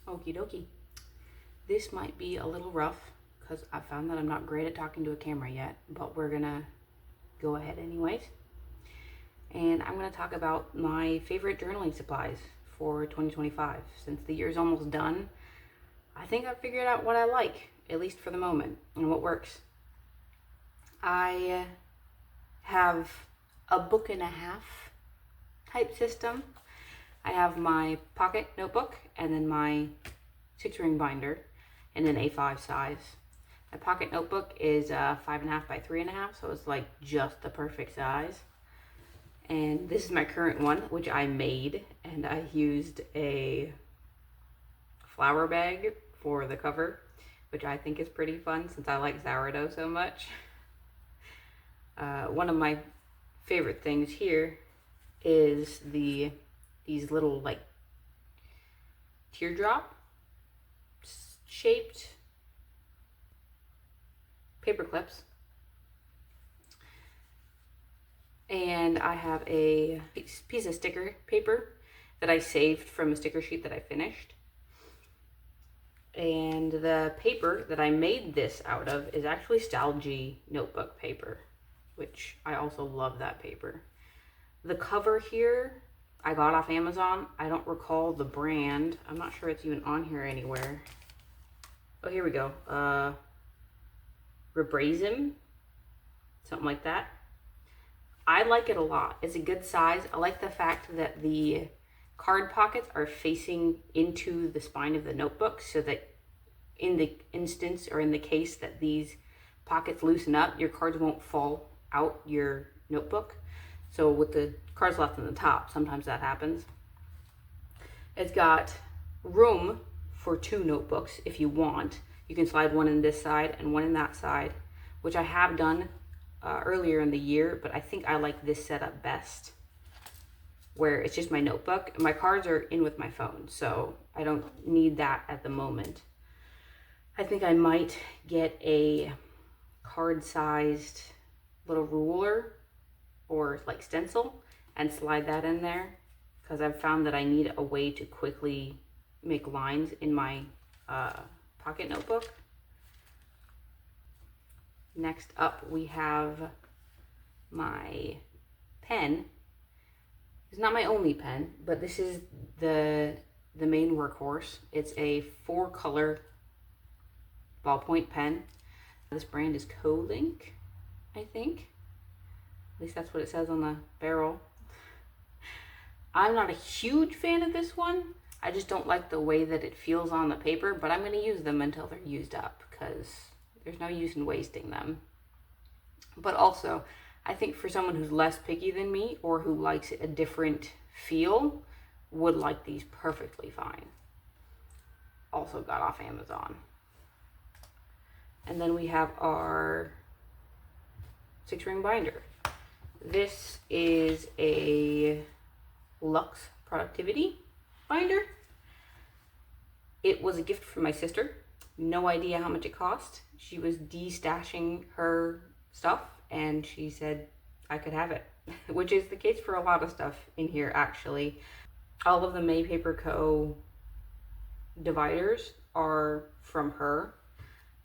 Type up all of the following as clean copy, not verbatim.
Okie dokie. This might be a little rough because I found that I'm not great at talking to a camera yet, but we're gonna go ahead anyways. And I'm gonna talk about my favorite journaling supplies for 2025. Since the year's almost done, I think I've figured out what I like, at least for the moment, and what works. I have a book and a half type system. I have my pocket notebook and then my 6-ring binder in an A5 size. My pocket notebook is 5.5 by 3.5, so it's like just the perfect size. And this is my current one, which I made, and I used a flour bag for the cover, which I think is pretty fun since I like sourdough so much. One of my favorite things here is these little like teardrop shaped paper clips. And I have a piece of sticker paper that I saved from a sticker sheet that I finished. And the paper that I made this out of is actually Stalgy notebook paper, which I also love that paper. The cover here I got off Amazon. I don't recall the brand. I'm not sure it's even on here anywhere. Oh, here we go. Rebrasm, something like that. I like it a lot. It's a good size. I like the fact that the card pockets are facing into the spine of the notebook, so that in the instance or in the case that these pockets loosen up, your cards won't fall out your notebook. So with the cards left on the top, sometimes that happens. It's got room for 2 notebooks if you want. You can slide one in this side and one in that side, which I have done earlier in the year, but I think I like this setup best, where it's just my notebook. My cards are in with my phone, so I don't need that at the moment. I think I might get a card-sized little ruler or like stencil and slide that in there, because I've found that I need a way to quickly make lines in my pocket notebook. Next up, we have my pen. It's not my only pen, but this is the main workhorse. It's a 4-color ballpoint pen. This brand is Colink, I think. At least that's what it says on the barrel. I'm not a huge fan of this one. I just don't like the way that it feels on the paper, but I'm going to use them until they're used up, because there's no use in wasting them. But also, I think for someone who's less picky than me, or who likes a different feel, would like these perfectly fine. Also got off Amazon. And then we have our 6-ring binder. This is a Luxe Productivity binder. It was a gift from my sister. No idea how much it cost. She was de-stashing her stuff and she said I could have it, which is the case for a lot of stuff in here actually. All of the May Paper Co. dividers are from her.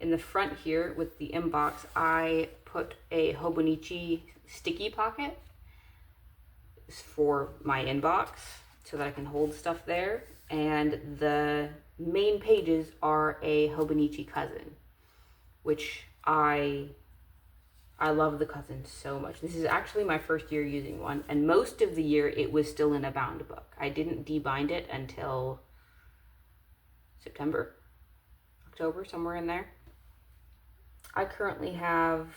In the front here with the inbox, I put a Hobonichi sticky pocket for my inbox so that I can hold stuff there. And the main pages are a Hobonichi Cousin, which I love the Cousin so much. This is actually my first year using one, and most of the year it was still in a bound book. I didn't debind it until September, October, somewhere in there. I currently have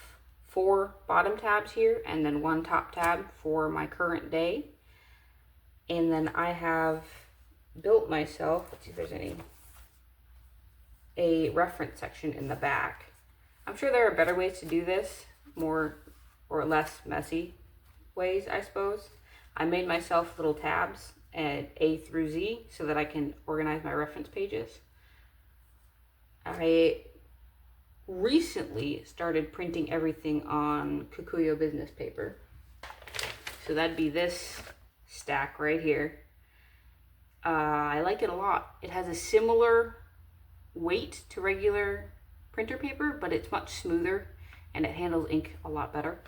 4 bottom tabs here and then 1 top tab for my current day. And then I have built myself, let's see if there's a reference section in the back. I'm sure there are better ways to do this, more or less messy ways, I suppose. I made myself little tabs at A through Z so that I can organize my reference pages. I recently started printing everything on Kikuyo business paper. So that'd be this stack right here. I like it a lot. It has a similar weight to regular printer paper, but it's much smoother and it handles ink a lot better.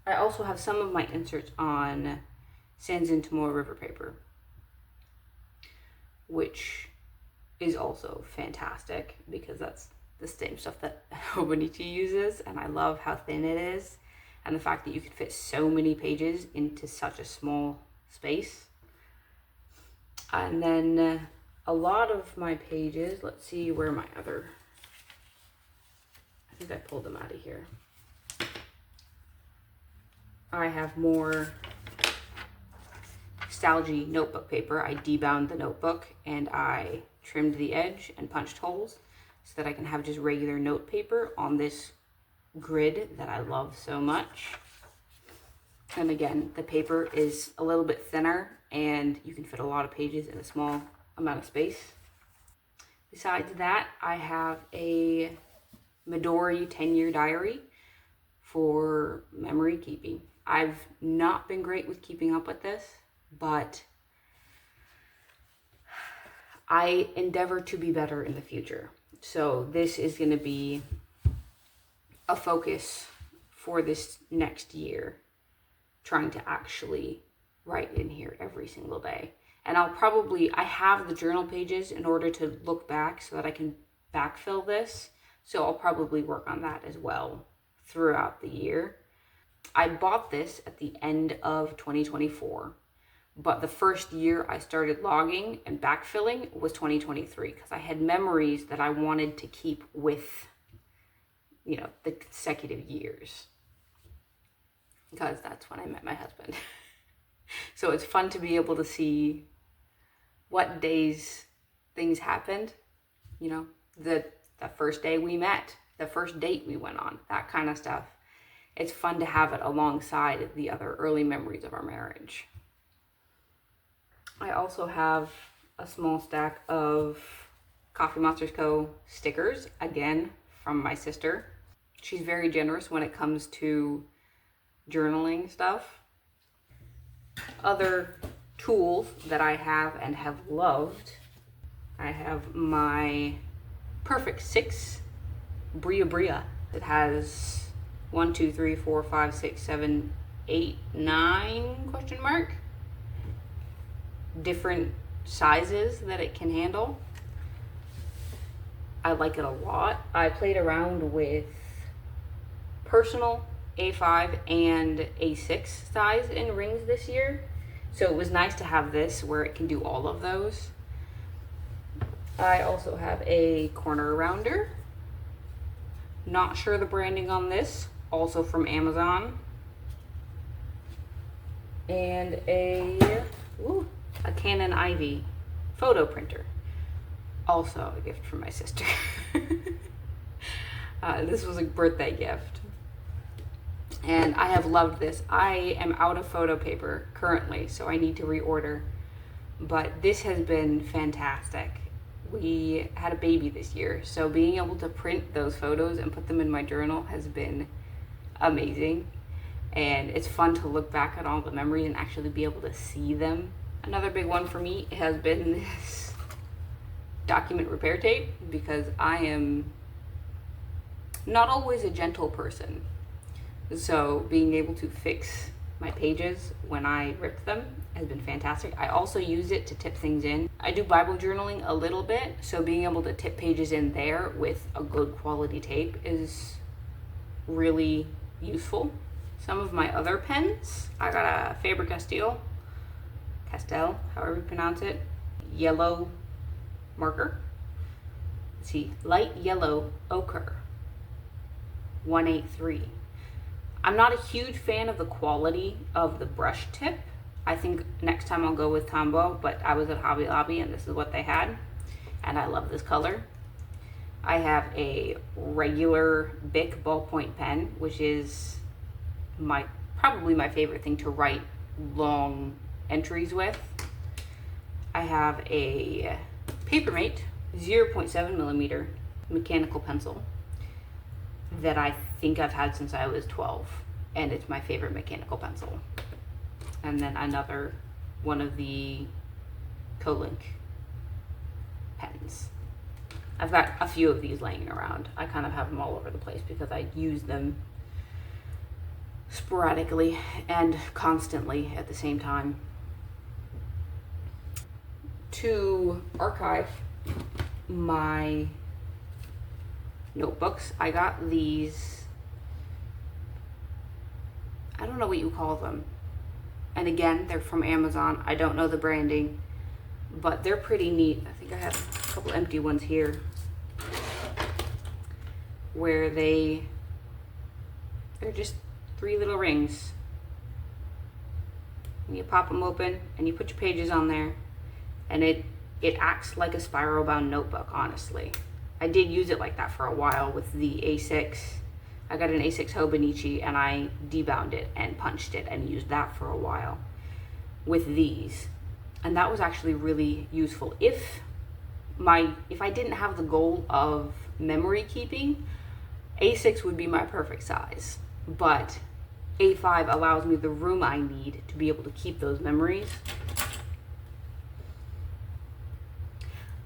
I also have some of my inserts on Sans Intimore River paper, which is also fantastic because that's the same stuff that Hobonichi uses, and I love how thin it is and the fact that you can fit so many pages into such a small space. And then a lot of my pages, let's see where my other, I think I pulled them out of here. I have more Stalgy notebook paper. I debound the notebook and I trimmed the edge and punched holes so that I can have just regular note paper on this grid that I love so much. And again, the paper is a little bit thinner and you can fit a lot of pages in a small amount of space. Besides that, I have a Midori 10-year diary for memory keeping. I've not been great with keeping up with this, but I endeavor to be better in the future. So this is going to be a focus for this next year, trying to actually write in here every single day. And I have the journal pages in order to look back so that I can backfill this. So I'll probably work on that as well throughout the year. I bought this at the end of 2024, but the first year I started logging and backfilling was 2023 because I had memories that I wanted to keep with, the consecutive years, because that's when I met my husband. So it's fun to be able to see what days things happened, the first day we met, the first date we went on, that kind of stuff. It's fun to have it alongside the other early memories of our marriage. I also have a small stack of Coffee Monsters Co. stickers, again, from my sister. She's very generous when it comes to journaling stuff. Other tools that I have and have loved, I have my Perfect 6 Bria Bria. It has 1, 2, 3, 4, 5, 6, 7, 8, 9 question mark different sizes that it can handle. I like it a lot. I played around with personal A5 and A6 size in rings this year, so it was nice to have this where it can do all of those. I also have a corner rounder. Not sure the branding on this, also from Amazon. And a Canon Ivy photo printer, also a gift from my sister. This was a birthday gift, and I have loved this. I am out of photo paper currently, so I need to reorder, but this has been fantastic. We had a baby this year, so being able to print those photos and put them in my journal has been amazing, and it's fun to look back at all the memories and actually be able to see them. Another big one for me has been this document repair tape, because I am not always a gentle person. So being able to fix my pages when I rip them has been fantastic. I also use it to tip things in. I do Bible journaling a little bit, so being able to tip pages in there with a good quality tape is really useful. Some of my other pens, I got a Faber-Castell, however you pronounce it, yellow marker. Let's see, light yellow ochre, 183. I'm not a huge fan of the quality of the brush tip. I think next time I'll go with Tombow, but I was at Hobby Lobby and this is what they had, and I love this color. I have a regular Bic ballpoint pen, which is probably my favorite thing to write long entries with. I have a Papermate 0.7 millimeter mechanical pencil that I think I've had since I was 12, and it's my favorite mechanical pencil. And then another one of the Colink pens. I've got a few of these laying around. I kind of have them all over the place because I use them sporadically and constantly at the same time. To archive my notebooks, I got these, I don't know what you call them. And again, they're from Amazon. I don't know the branding, but they're pretty neat. I think I have a couple empty ones here where they're just 3 little rings. And you pop them open and you put your pages on there, and it acts like a spiral bound notebook, honestly. I did use it like that for a while with the A6. I got an A6 Hobonichi and I debound it and punched it and used that for a while with these. And that was actually really useful. If I didn't have the goal of memory keeping, A6 would be my perfect size. But A5 allows me the room I need to be able to keep those memories.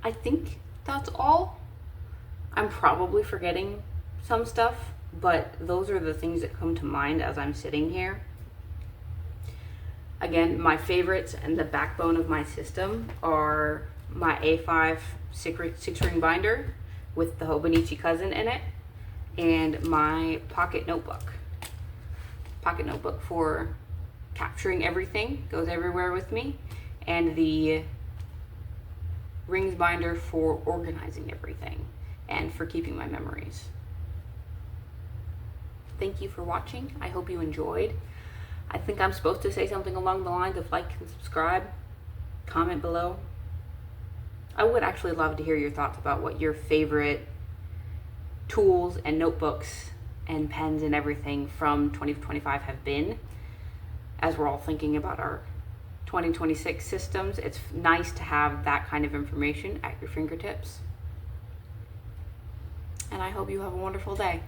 I think that's all. I'm probably forgetting some stuff, but those are the things that come to mind as I'm sitting here. Again, my favorites and the backbone of my system are my A5 six-ring binder with the Hobonichi cousin in it, and my pocket notebook. Pocket notebook for capturing everything, goes everywhere with me, and the rings binder for organizing everything and for keeping my memories. Thank you for watching. I hope you enjoyed. I think I'm supposed to say something along the lines of like and subscribe, comment below. I would actually love to hear your thoughts about what your favorite tools and notebooks and pens and everything from 2025 have been. As we're all thinking about our 2026 systems, it's nice to have that kind of information at your fingertips. And I hope you have a wonderful day.